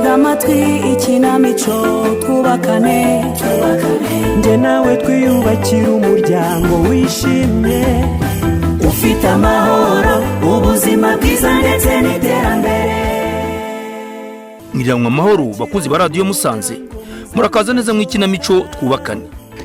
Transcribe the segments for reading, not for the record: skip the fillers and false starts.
tega amatwi ikinamico twubakane njye nawe twiyubakira umuryango wishimye ufite amahoro ubuzima bwiza ndetse n'iterambere. Mwiriranwa amahoro bakuzi ba Radio Musanze, murakaza neza mu ikinamico twubakane.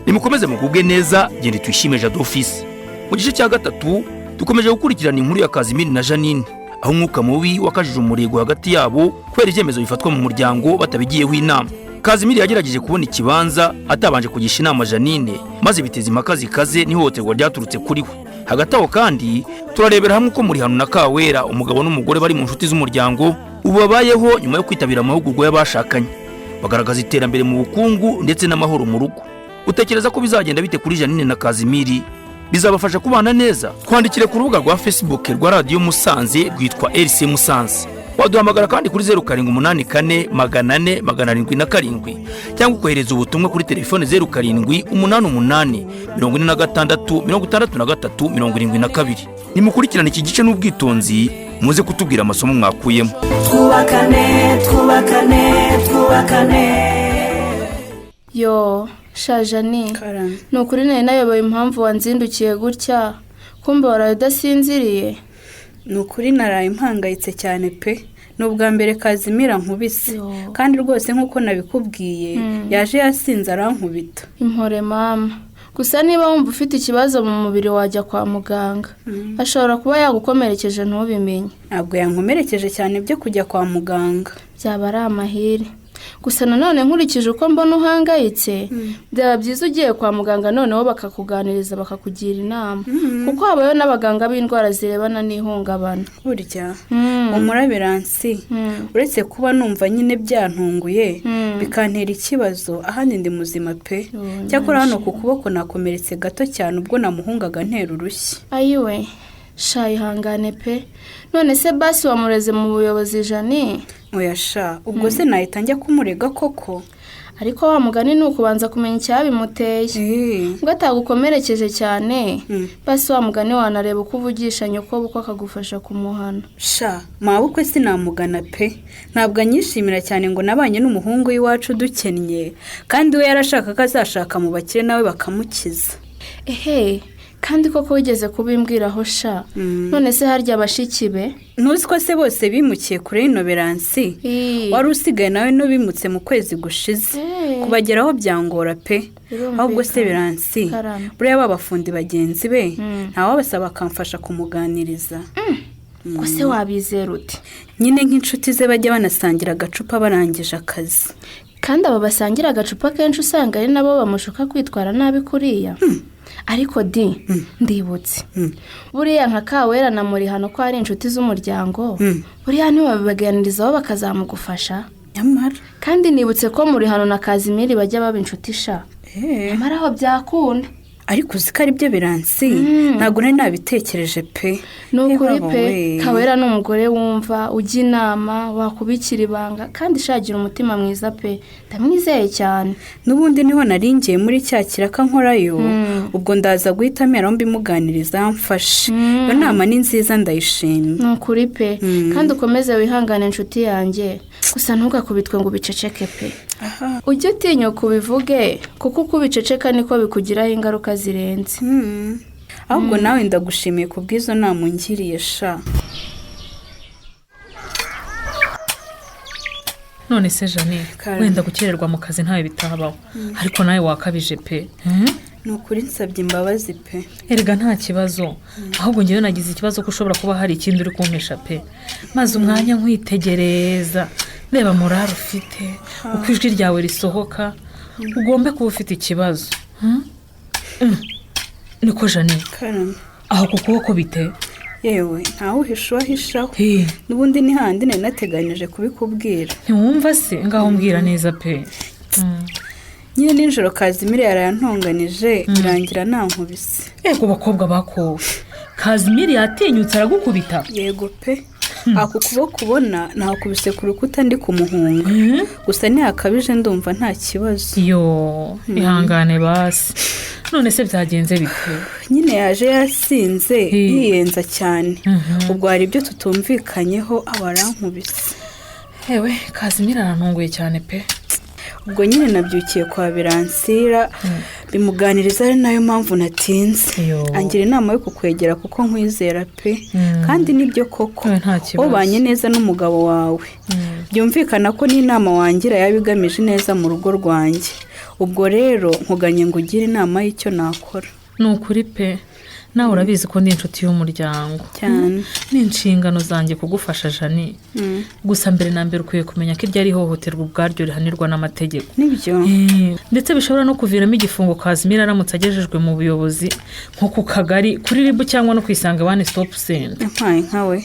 Nimukomeze mugubwe neza, gende twishime Jado Office. Mu gice cya gatatu dukomeje gukurikirana inkuru ya Kazimiri na Janine, aho umwuka mubi wakajije umurego hagati yabo kwera icyemezo bifatwa mu muryango batabigiyeho inama. Kazimiri yagerageje kubona ikibanza atabanje kugisha inama Janine, maze biteza impaka zikaze n'ihohoterwa ryaturutse kuri we. Hagati aho kandi turarebera hamwe ko muri hano na Kawera umugabo n'umugore bari mu nshuti z'umuryango ubu babayeho nyuma yo kwitabira amahugurwa y'abashakanye, bagaragaza iterambere mu bukungu ndetse n'amahoro mu rugo. Utekereza ko bizagenda bite kuri Janine na Kazimiri? Bizabafasha kubana neza? Twandikire ku rubuga rwa Facebook rwa Radio Musanze rwitwa RC Musanze. Waduhamagara kandi kuri 0784 400 777 cyangwa ukohereza ubutumwa kuri telefone 0788 46 63 Nimukurikirana iki gice n'ubwitonzi muze kutubwira amasomo mwakuyemo. Twubakane, twubakane, twubakane. Yo, Shajani. Nukuri nari nayoboye impamvu wanzindukiye gutya. Kumbe waradasinziriye. Nukuri naraye impangayitse cyane pe. Nubwa mbere Kazimira nkubise. Kandi rwose nkuko nabikubwiye, yaje yasinze arankubita. Impore mama. Gusa niba wumva ufite ikibazo mu mubiri wajya kwa muganga. Ashobora kuba yagukomerekeje ntubimenye. Ntabwo yankomerekeje cyane byo kujya kwa muganga. Byaba ari amahire. Gusa nanone nkurikije uko mbona uhangayitse, byaba byiza ugiye kwa muganga noneho bakakuganiriza bakakugira inama. Kuko habayo n'abaganga b'indwara zirebana n'ihungabana. Burya umurabiransi uretse kuba numva nyine byantunguye bikantera ikibazo ahandi ndi muzima pe. Cyakora hano ku kuboko nakomeretse gato cyane ubwo namuhungaga ntera urushyi. Ayiwe shayi hangane pe. None se basi wamureze mu buyobozi Jani? Oya sha, ubwo se nahita njya kumurega koko? Ariko wa mugani ni ukubanza kumenya icyabimuteye. Ngo atagukomerekeje cyane, basi wa mugani wanareba uko uvugisha nyoko buko akagufasha kumuhana. Sha, mabukwe sinamugana pe. Ntabwo anyishimira cyane ngo nabanye n'umuhungu w'iwacu dukennye, kandi we yarashaka kazashaka mu bakire nawe bakamukiza. Ehe, kandi koko wigeze kubimbwiraho sha. None se harya abashiki be? Nuzi ko se bose bimukiye kure inoberansi. Wari usigaye nawe no bimutse mu kwezi gushize. Kubageraho byangora pe. Ahubwo se Beransi, buriya babafundi bagenzi be, ntawabasaba akamfasha kumuganiriza. Ko se wabizera uti? Nyine nk'inshuti ze bajya banasangira agacupa barangije akazi. Kandi aba basangira agacupa kenshi usanga ari nabo bamushuka kwitwara nabi kuriya. Ariko ndibutse buriya nka Kawera na muri hano ko ari inshuti z'umuryango, buriya ntibabibaganirizaho bakazamugufasha. Nyamara kandi nibutse ko muri hano na Kazimiri bajya baba inshuti sha. Nyamara aho byakunda. Ariko uziko ari byo Beransi, ntabwo nari nabitekereje pe. Nukuri pe, Kawera n'umugore wumva ujya inama wakubikira ibanga kandi shagira umutima mwiza pe. Ndamwizeye cyane. Nubundi niho naringiye muri cya kiraka nkorayo, ubwo ndaza guhita mera mbimuganiriza mfashe. Iyo nama ni nziza ndayishimye. Nukuri pe, kandi ukomeze wihangane inshuti yanjye. Gusa ntugakubitwe ngo biceceke pe. Ujye utinya kubivuge, kuko uko biceceka niko bikugiraho ingaruka zirenze. Ahubwo nawe ndagushimiye kubwizo nama ungiriye sha. None se Janine, wenda gukererwa mu kazi ntawe bitabaho, ariko nawe wakabije pe. Nukuri nsabye imbabazi pe. Erega nta kibazo, ahubwo ngiye nagize ikibazo ko ushobora kuba hari ikindi uri kumpesha pe. Maze umwanya nkwitegereza, reba morale ufite, uko ijwi ryawe risohoka, ugombe kuba ufite ikibazo. Niko Janine, aho ku kuboko bite? Yewe, ntawe uhishaho. Nubundi ni handi nari nateganyije kubikubwira. Ntiwumva se? Ngaho mbwira neza pe. Nyine nijoro Kazimiri yarantonganije birangira nankubise. Ego bakobwa bakowe. Kazimiri yatinyutse aragukubita? Yego pe. Ako kuboko ubona nahakubise ku rukuta ndi kumuhunga. Gusa ntihakabije ndumva nta kibazo. Yo, ihangane basi. None se byagenze bite? Nyine yaje yasinze yiyenza cyane. Ubwo hari ibyo tutumvikanyeho abarankubise. hewe Kazimira arantunguye cyane pe. ubwo nyine nabyukiye kwa Biransira bimuganiriza, ari nayo mpamvu natinze. Angira inama yo kukwegera kuko nkwizera pe, kandi nibyo koko ubanye neza n'umugabo wawe. Byumvikana ko n'inama wangira yabigamije neza mu rugo rwanjye. Ubwo rero nkuganye ngo ugire inama y'icyo nakora. Ni ukuri pe, nawe urabizi ko ndi inshuti y'umuryango cyane, ni inshingano zanjye kugufasha Jani. Gusa mbere na mbere ukwiye kumenya ko iryo ari ihohoterwa ubwaryo rihanirwa n'amategeko. Nibyo, ndetse bishobora no kuviramo igifungo Kazimira aramutse agejejwe mu buyobozi nko ku kagari, kuri ribu cyangwa no kwisanga One Stop Center. Nkawe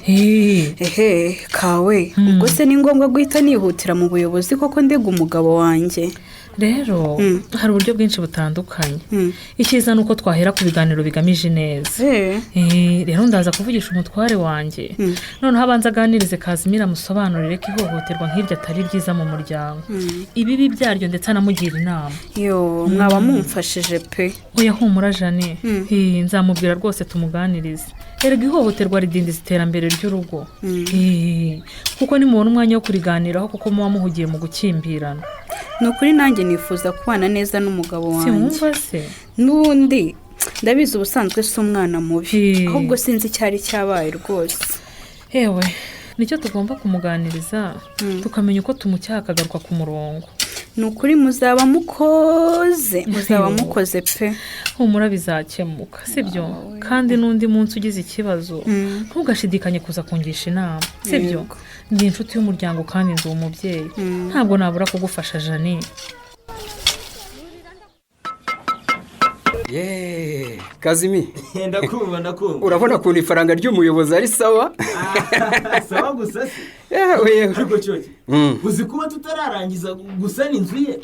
kawe, ubwo se ni ngombwa guhita nihutira mu buyobozi koko ndega umugabo wanjye? Rero hari uburyo bwinshi butandukanye. Icyiza ni uko twahera ku biganiro bigamije neza. Rero ndaza kuvugisha umutware wanjye, noneho abanza aganirize Kazimira amusobanurire ko ihohoterwa nk'iryo atari ryiza mu muryango, ibibi byaryo, ndetse anamugira inama. Mwaba mumfashije pe. Oya humura Jani, nzamubwira rwose tumuganirize. Erega ihohoterwa ridindiza iterambere ry'urugo, kuko nimubona umwanya wo kuriganiraho kuko muba muhugiye mu gukimbirana. Ni ukuri nanjye nifuza kubana neza n'umugabo wanjye. Simwumva se? N'undi ndabizi ubusanzwe si umwana mubi, ahubwo sinzi icyari cyabaye rwose. Ewe nicyo tugomba kumuganiriza, tukamenya uko tumucyaha akagaruka ku murongo. Ni ukuri muzaba mukoze pe. Humura bizakemuka sibyo? Kandi n'undi munsi ugize ikibazo ntugashidikanye kuza kungisha inama sibyo? Ndi inshuti y'umuryango kandi ndi umubyeyi, ntabwo nabura kugufasha Jani. Kazimi, ndakumva urabona ukuntu ifaranga ry'umuyobozi ari sawa? Sawa gusa se? Ariko cyoke uzi kuba tutararangiza gusana inzu ye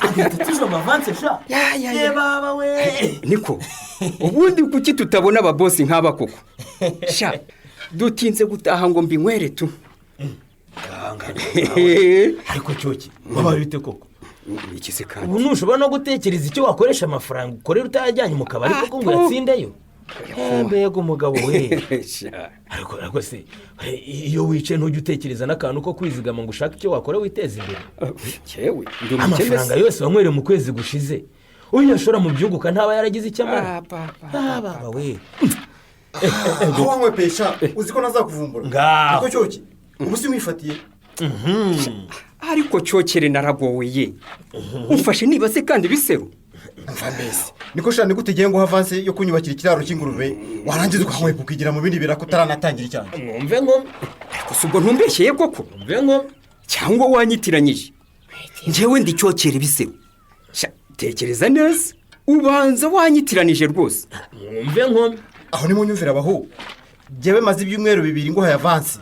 agahita tuje amavanse sha. Baba we niko ubundi kuki tutabona ababosi nk'aba koko sha, dutinze gutaha ngo mbinywere tu. Ariko cyoke baba bite koko? Ikise kandi ubu ntushobora no gutekereza icyo wakoresha amafaranga ukorera utayajyanye mu kabari koko ngo yatsindeyo. Mbega umugabo we. Ariko se iyo wicaye ntujya utekereza n'akantu ko kwizigama ngo ushake icyo wakora witeza imbere? Amafaranga yose wanywereye mu kwezi gushize uyashora mu byunguka ntaba yaragize icyo amara. Baba we aho wanywe pesha uzi ko nazakuvumbura. Ariko cyoki ubu si wifatiye. Ariko cyokere naragowe ye, ufashe niba se kandi biseru. Mva mbese niko shani gutegeye ngo havanse yo kunyubakira ikiraro cy'ingurube warangiza ukanywe kukigira mu bindi birako taranatangira cyane. Mwumve ngo ariko subwo ntumbeshyeye koko. Mwumve ngo cyangwa wanyitiranyije. Njewe ndi cyokere biseru. Tekereza neza, ubanza wanyitiranije rwose. Mwumve ngo aho ni mu nyumvira abaho. Jewe maze ibyumweru bibiri ngo hayavanse.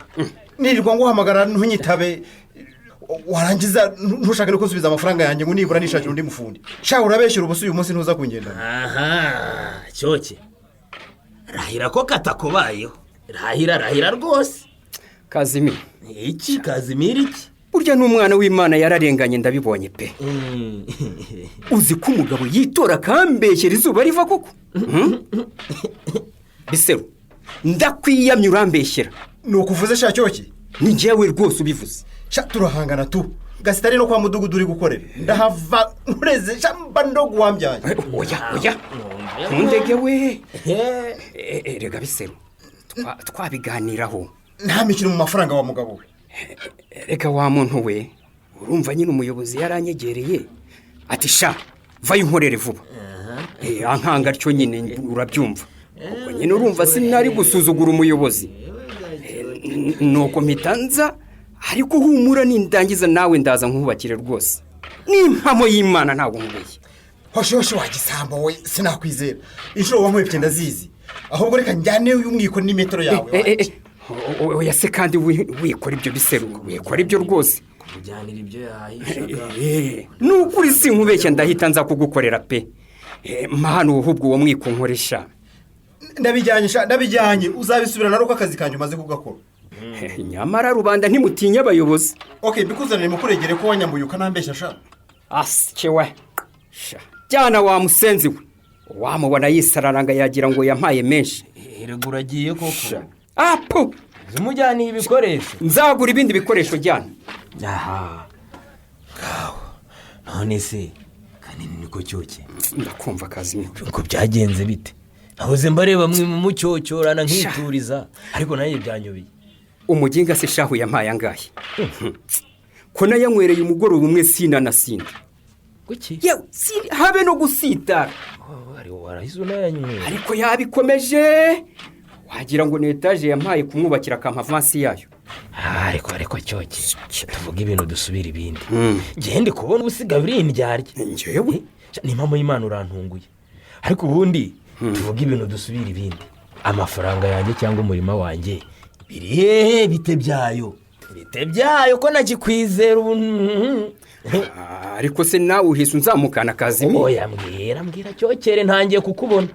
Nirirwa ngo hamagara ntunyitabe, warangiza ntushaka no kusubiza amafaranga yanjye ngo nibura nishakira undi mufundi. Sha urabeshyura ubusu uyu munsi ntuza kungenda. Cyoke rahira ko katakubayeho. Rahira rwose. Kazimi iki Kazimira iki? Burya n'umwana w'Imana yararenganye ndabibonye pe. Uzi ko umugabo yitora kambeshyera izuba riva koko? Biseru ndakwiyamye urambeshyera. Nukuvuze sha cyoki? Ni njyewe rwose ubivuze. Sha turahangana tu. Gasitari no kwa mudugudu uri gukorera. Ndahava ntureze shamba ndo guwambyaye. Oya. Ntundege we. Rega Biseru. Twabiganiraho. Nta mikino mu mafaranga wa mugabo we. Rega wa muntu we. Urumva nyine umuyobozi yaranyegereye. Ati sha vayo unkorere vuba. Ankanga cyo nyine urabyumva. Ubwo nyine urumva sinari gusuzugura umuyobozi. Nuko mitanza ariko humura nindangiza nawe ndaza nkubakire rwose. N'impamo y'Imana ntabwo nkubeye. Hoshosho wagisamba we sinakwizera. Inshuro wamwepye ndazizi. Ahubwo reka njyane uyu mwiko ni metero yawe. Oya se kandi wikora ibyo Biseru, wikora ibyo rwose. Kujyanira ibyo yahishaga. Nukuri sinkubeshya ndahita nza kugukorera pe. Mahano ahubwo uwo mwiko nkoresha. Ndabijyanye uzabisubirana ruko akazi kanyu maze kugakora. Nyamara rubanda ntimutinya abayobozi. Bikuzanire mu kuregere ko wanyambuyuka nambeshya sha. Askewe. Cyana wa musenzi we. Wamubona yisararanga yagira ngo yampaye menshi. Erega uragiye koko. Apo. Zimujyaniye ibikoresho. Nzagura ibindi bikoresho jyana. aha ngaho none se kanini niko cyoke ndakumva Kazimiro uko byagenze bite nahoze mbareba mwe mu mucyocyorana nkituriza ariko nayo byanyobeye umuginga se shahu yampaye angahe ko nayanywereye umugoroba umwe sina na sina kuki yewe habe no gusitara warahize unayanyweye ariko yabikomeje wagira ngo ni etaje yampaye kumwubakira akampavansi yayo ariko cyoke tuvuga ibintu dusubira ibindi ngende kubona ubusiga biri indyarya njyewe ni impamo y'Imana urantunguye ariko ubundi tuvuga ibintu dusubira ibindi amafaranga yanjye cyangwa umurima wanjye biri bite byayo ko nagikwizera ariko se nawe uhise unzamukana Kazimiro oya mbwira cyokere ntangiye kukubona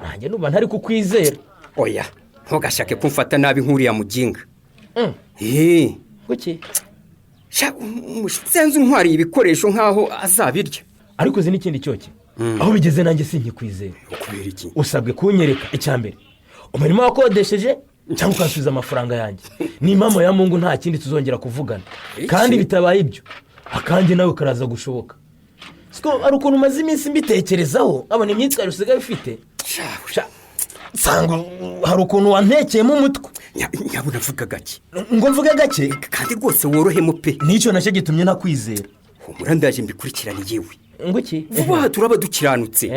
nanjye nuba ntari kukwizera oya ntugashake kumfata nabi nk'uriya muginga kuki senze untwariye ibikoresho nk'aho azabirya ariko uzi n'ikindi cyoke aho bigeze nanjye sinkikwizera kubera iki usabwe kunyereka icyambere umurimo wakodesheje cyangwa ukasubiza amafaranga yanjye ni impamo ya Mungu nta kindi tuzongera kuvugana kandi bitabaye ibyo akanjye nawe karaza gushoboka siko ari ukuntu umaze iminsi mbitekerezaho abona imyitwarire usigaye ufite nsanga hari ukuntu wantekeyemo umutwe nyabuna mvuga gake ngo mvuge gake kandi rwose worohemo pe nicyo nacyo gitumye nakwizera humura ndaje mbikurikirane yewe ngo iki vuba turaba dukiranutse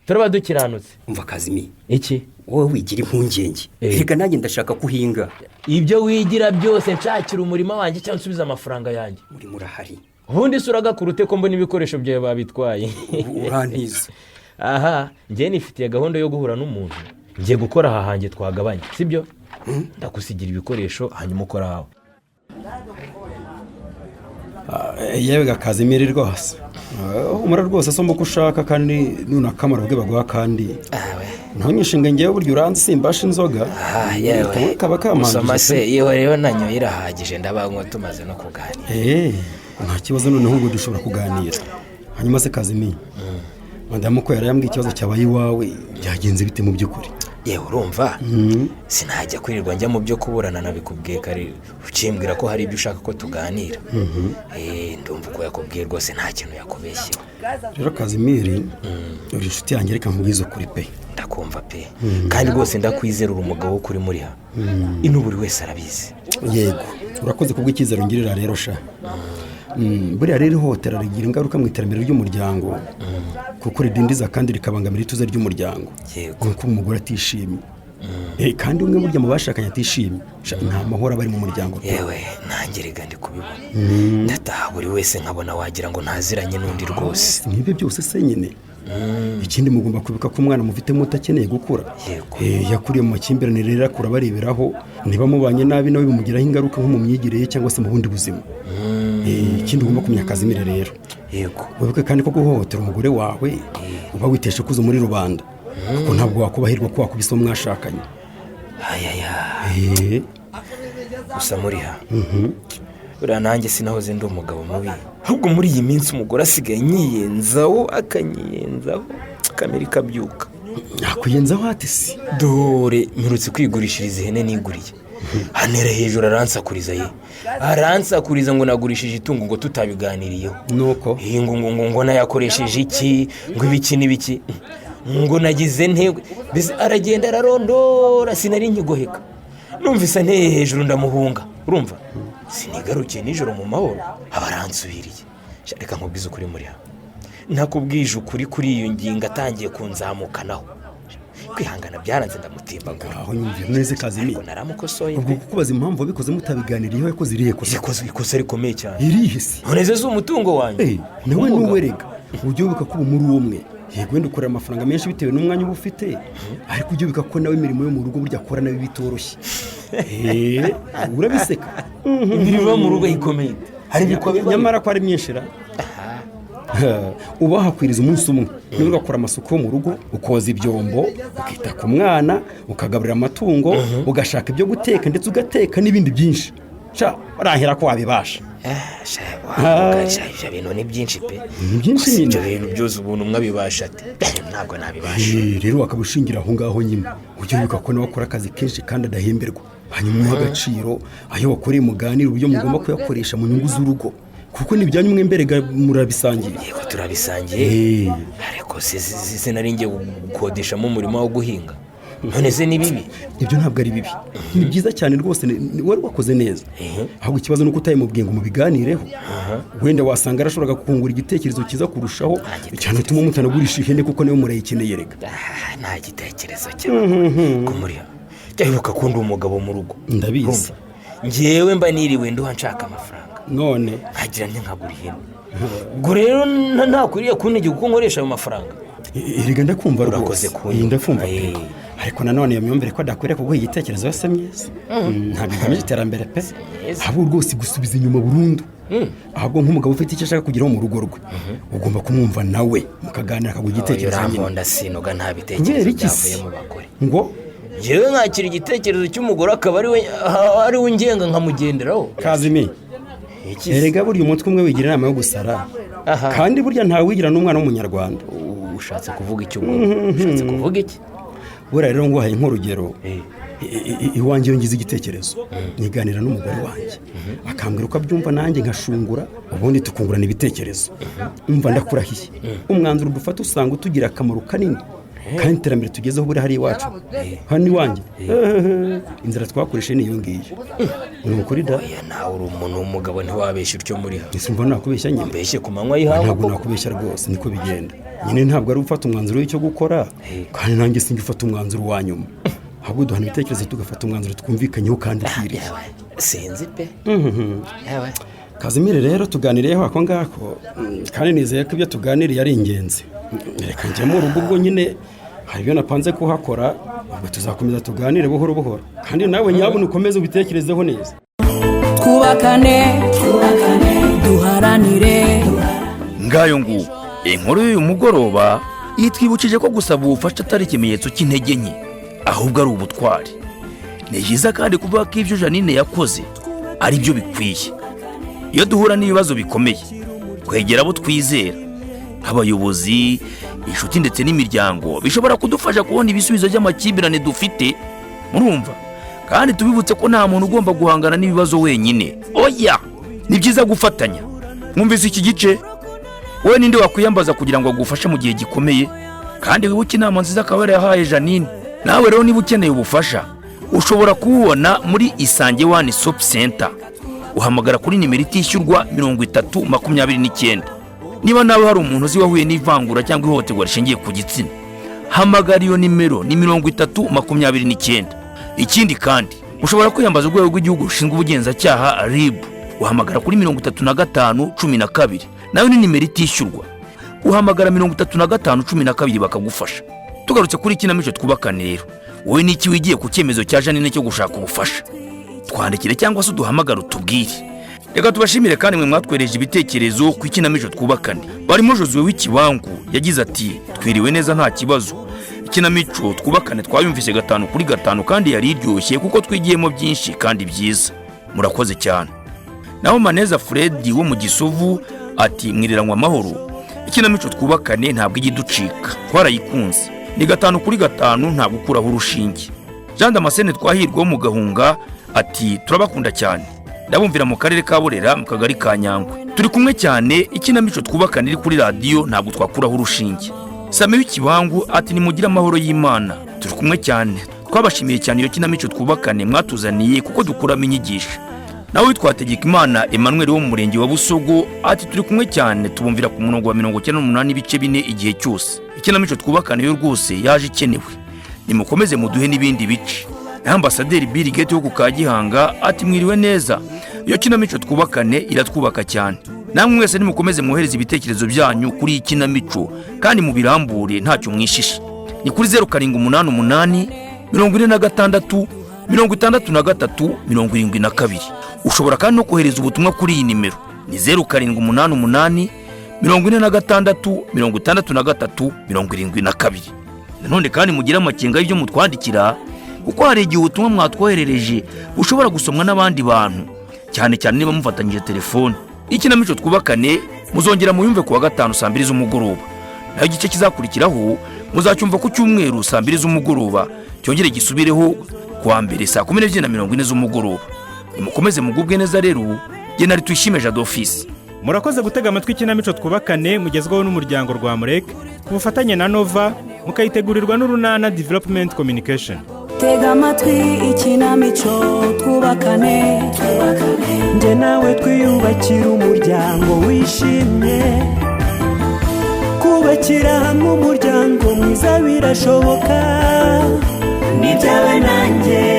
turaba dukiranutse umva Kazimiro iki wowe wigira impungenge reka nanjye ndashaka kuhinga ibyo wigira byose nshakira umurima wanjye cyangwa nsubiza amafaranga yanjye muri murahari ubundi se uragakurute ko mbona ibikoresho byawe babitwaye urantiza aha njye nifitiye gahunda yo guhura n'umuntu ngiye gukora aha hanjye twagabanye sibyo ndagusigira ibikoresho hanyuma ukora aho yewe Kazimiro rwose umura rwose asoma uko ushaka kandi nunakamara ubwe baguha kandi ntunyishinga ngewe burya uranze simbasha inzoga yewe kaba kamanjije usoma se yewe rero nanyoye irahagije ndabanywa tumaze no kuganira nta kibazo noneho ngo dushobora kuganira hanyuma se Kazimiro madamu ko yarayambwiye ikibazo cyabaye iwawe byagenze bite mu by'ukuri yewe urumva sinajya kwirirwa njya mu byo kuburana nabikubwiye kare ukimbwira ko hari ibyo ushaka ko tuganira ndumva uko yakubwiye rwose nta kintu yakubeshye rero Kazimiro uri inshuti yanjye reka nkubwize ukuri pe ndakumva pe kandi rwose ndakwizera uri umugabo wo kuri muri ha ino buri wese arabizi yego urakoze kubw'icyizere ungirira rero sha buriya rero ihohotera rigira ingaruka mu iterambere ry'umuryango kuko ridindiza kandi rikabangamira ituze ry'umuryango kuko umugore atishimye kandi umwe burya mu bashakanye atishimye nta mahoro aba ari mu muryango yewe nanjye rega ndi kubibona ndataha buri wese nkabona wagira ngo ntaziranye n'undi rwose n'ibyo byose se nyine ikindi mugomba kwibuka ko umwana mufite muto akeneye gukura yakuriye mu makimbirane rero akura bareberaho niba mubanye nabi nawe bimugiraho ingaruka nko mu myigire ye cyangwa se mu bundi buzima ikindi ugomba kumenya Kazimiro rero wibuke kandi ko guhohotera umugore wawe uba witesha ikuzo muri rubanda kuko ntabwo wakubahirwa ko wakubise uwo mwashakanye gusa muri ha buriya nanjye sinahoze ndi umugabo mubi ahubwo muri iyi minsi umugore asigaye nyiyenzaho akanyiyenzaho kamera ikabyuka yakwiyenzaho hati si dore mperutse kwigurishiriza ihene niguriye hanera hejuru aransakuriza ngo nagurishije itungo ngo tutabiganiriyeho nuko ngo nayakoresheje iki ngo ibiki n'ibiki ngo nagize ntego mbese aragenda ararondora sinari nkigoheka numvise nteye hejuru ndamuhunga urumva sinigarukiye nijoro mu mahoro aba aransubiriye reka nkubwize ukuri muri ha ntakubwije ukuri kuri iyo ngingo atangiye kunzamukanaho kwihangana byaranze ndamutimbagura aho nyumvira neza Kazimiro naramukosoye ubwo kukubaza impamvu wabikoze mutabiganiriyeho yakoze irihe kosa ikosa rikomeye cyane irihe se noneze umutungo wanjye nawe nuwerega ujye wubika ko muri umwe yego wenda ukorera amafaranga menshi bitewe n'umwanya uba ufite ariko ujye wubika ko nawe imirimo yo mu rugo burya akora nawe bitoroshye urabiseka imirimo yo mu rugo ikomeye hari ibikorwa nyamara ko ari myinshi uba wahakwiriza umunsi umwe niba ugakora amasuku yo mu rugo ukoza ibyombo ukita ku mwana ukagaburira amatungo ugashaka ibyo guteka ndetse ugateka n'ibindi byinshi urahera ko wabibasha ibyo bintu ni byinshi pe ni byinshi nyine ibyo bintu byose ubuntu umwe abibasha ati ntabwo nabibasha rero wakaba ushingira aho ngaho nyine ujye wibuka ko nawe akora akazi kenshi kandi adahemberwa hanyuma umuhe agaciro ayo wakoreye muganira uburyo mugomba kuyakoresha mu nyungu z'urugo kuko n'ibyanyu mwe mbere murabisangiye. Yego turabisangiye ariko sinari ngiye gukodeshamo umurimo wo guhinga, none se ni bibi? Ibyo ntabwo ari bibi, ni byiza cyane rwose, wari wakoze neza. Ahubwo ikibazo ni uko utayimubwiye ngo mubiganireho, wenda wasanga arashobora kukungura igitekerezo cyiza kurushaho cyane utuma mutanagurisha ihene kuko niwe murayikeneye. Rega nta gitekerezo cyawe kumuriya cyahibuka kundi umugabo mu rugo. Ndabizi ngewe mba niriwe nduha nshaka amafaranga none nkagira nkagura ihene, ubwo rero ntakwiriye kuntegeka uko nkoresha ayo mafaranga. Erega ndakumva rwose, ndakumva ariko nanone iyo myumvire ko adakwiriye kuguha igitekerezo yose myiza ntabwo igamije iterambere pe, ahubwo rwose gusubiza inyuma burundu. Ahubwo nk'umugabo ufite icyo ashaka kugeraho mu rugo rwe ugomba kumwumva nawe mukaganira akaguha igitekerezo nyine. Ndasinoga nta bitekerezo byavuye mu bagore ngo njyewe nkakira igitekerezo cy'umugore akaba ari we ngenga nkamugenderaho. Kazimi erega burya umutwe umwe wigira inama yo gusara kandi burya ntawe wigira n'umwana w'umunyarwanda. Ushatse kuvuga iki? Ushatse kuvuga iki? Buriya rero nguhaye nk'urugero, iwanjye iyo ngize igitekerezo niganira n'umugore wanjye akambwira uko abyumva nanjye nkashungura, ubundi tukungurana ibitekerezo. Umva ndakurahiye umwanzuro dufata usanga utugira akamaro kanini kandi iterambere tugezeho buri hari iwacu hano iwanjye inzira twakoresheje niyo ngiyo. Ni ukuri da? Nawe uri umuntu w'umugabo ntiwabeshya utyo muri hano. Ese mbona nakubeshya nyine? Mbeshye ku manywa y'ihangu? Ntabwo nakubeshya rwose, niko bigenda nyine. Ntabwo ari ufata umwanzuro w'icyo gukora kandi nanjye sinjye ufata umwanzuro wa nyuma, ahubwo duhana ibitekerezo tugafata umwanzuro twumvikanyeho kandi twiriye. Sinzi pe. Kazimire rero tuganireho ako ngako kandi nizeye ko ibyo tuganiriye ari ingenzi. Reka njye mu rugo ubwo nyine hari ibyo napanze kuhakora, ubwo tuzakomeza tuganire buhoro buhoro kandi nawe nyabona ukomeze ubitekerezeho neza. Twubakane duharanire. Ngayo ngubu inkuru y'uyu mugoroba yitwibukije ko gusaba ubufasha atari ikimenyetso cy'intege nke, ahubwo ari ubutwari. Ni byiza kandi kuvuga ko ibyo Janine yakoze ari byo bikwiye. Iyo duhura n'ibibazo bikomeye kwegera abo twizera nk'abayobozi, inshuti ndetse n'imiryango bishobora kudufasha kubona ibisubizo by'amakimbirane dufite. Murumva kandi tubibutse ko nta muntu ugomba guhangana n'ibibazo wenyine. Oya, ni byiza gufatanya. Mwumvise iki gice? Wowe ninde wakwiyambaza kugira ngo agufashe mu gihe gikomeye? Kandi wibuke inama nziza akaba yahaye Janine. Nawe rero niba ukeneye ubufasha ushobora kububona muri Isange One Stop Center. Uhamagara kuri nimero itishyurwa 3029. Niba nawe hari umuntu uzi wahuye n'ivangura cyangwa ihohoterwa rishingiye ku gitsina, hamagara iyo nimero ni 3029. Ikindi kandi ushobora kwiyambaza urwego rw'igihugu rushinzwe ubugenzacyaha RIB. Uhamagara kuri 3512. Nawe ni nimero itishyurwa, uhamagara 3512 bakagufasha. Tugarutse kuri ikinamico twubakane rero, wowe niki wigiye ku cyemezo cya Janine cyo gushaka ubufasha? Twandikire cyangwa se uduhamagara utubwire. Reka tubashimire kandi mwe mwatwereje ibitekerezo ku ikinamico twubakane. Barimo Josue w'Ikibangu yagize ati twiriwe neza nta kibazo. Ikinamico twubakane twayumvise 5/5 kandi yari iryoshye kuko twigiyemo byinshi kandi byiza. Murakoze cyane. Naho Maneza Fred wo mu Gisovu ati mwiriranwa amahoro. Ikinamico twubakane ntabwo igiducika, twarayikunze. Ni 5/5 nta gukuraho urushinge. Jean Damascene Twahirwa mu Gahunga ati turabakunda cyane. Ndabumvira mu karere ka Burera mu kagari ka Nyangwe. Turi kumwe cyane, ikinamico twubakane iri kuri radio ntabwo twakuraho urushinge. Sami w'Ikibangu ati nimugira amahoro y'Imana. Turi kumwe cyane. Twabashimiye cyane iyo kinamico twubakane mwatuzaniye kuko dukuramo inyigisho. Nawe twategeka Imana Emmanuel wo mu murenge wa Busogo ati turi kumwe cyane, tubumvira ku murongo wa 98 ibice 4 igihe cyose. Ikinamico twubakane yo rwose yaje ikenewe. Nimukomeze muduhe n'ibindi bice. Ambasaderi Bill Gates wo ku Kagihanga ati mwiriwe neza. Iyo kinamico twubakane iratwubaka cyane. Namwe mwese nimukomeze mwohereza ibitekerezo byanyu kuri ikinamico kandi mubirambure ntacyo mwishishe. Ni kuri 0788 46 63 72. Ushobora kandi no kohereza ubutumwa kuri iyi nimero ni 0788 46 63 72. Nanone kandi mugira amakenga y'ibyo mutwandikira kuko hari igihe ubutumwa mwatwoherereje bushobora gusomwa n'abandi bantu, cyane cyane niba mufatanyije telefone. Ikinamico twubakane muzongera muyumve kuwa 5 saa 2 z'umugoroba. naho igice kizakurikiraho muzacyumva ku cyumweru saa 2 z'umugoroba, cyongere gisubireho kuwa mbere saa 12:40 z'umugoroba. Nimukomeze mugubwe neza rero, jye nari Tuyishime Jado Office. Murakoze gutega amatwi ikinamico twubakane mugezweho n'umuryango rwa Murek ku bufatanye na Nova, mukayitegurirwa n'Urunana Development Communication. Tega amatwi ikinamico twubakane, njye nawe twiyubakira umuryango wishimye. Kubakira hamwe umuryango mwiza birashoboka, ni byawe nanjye.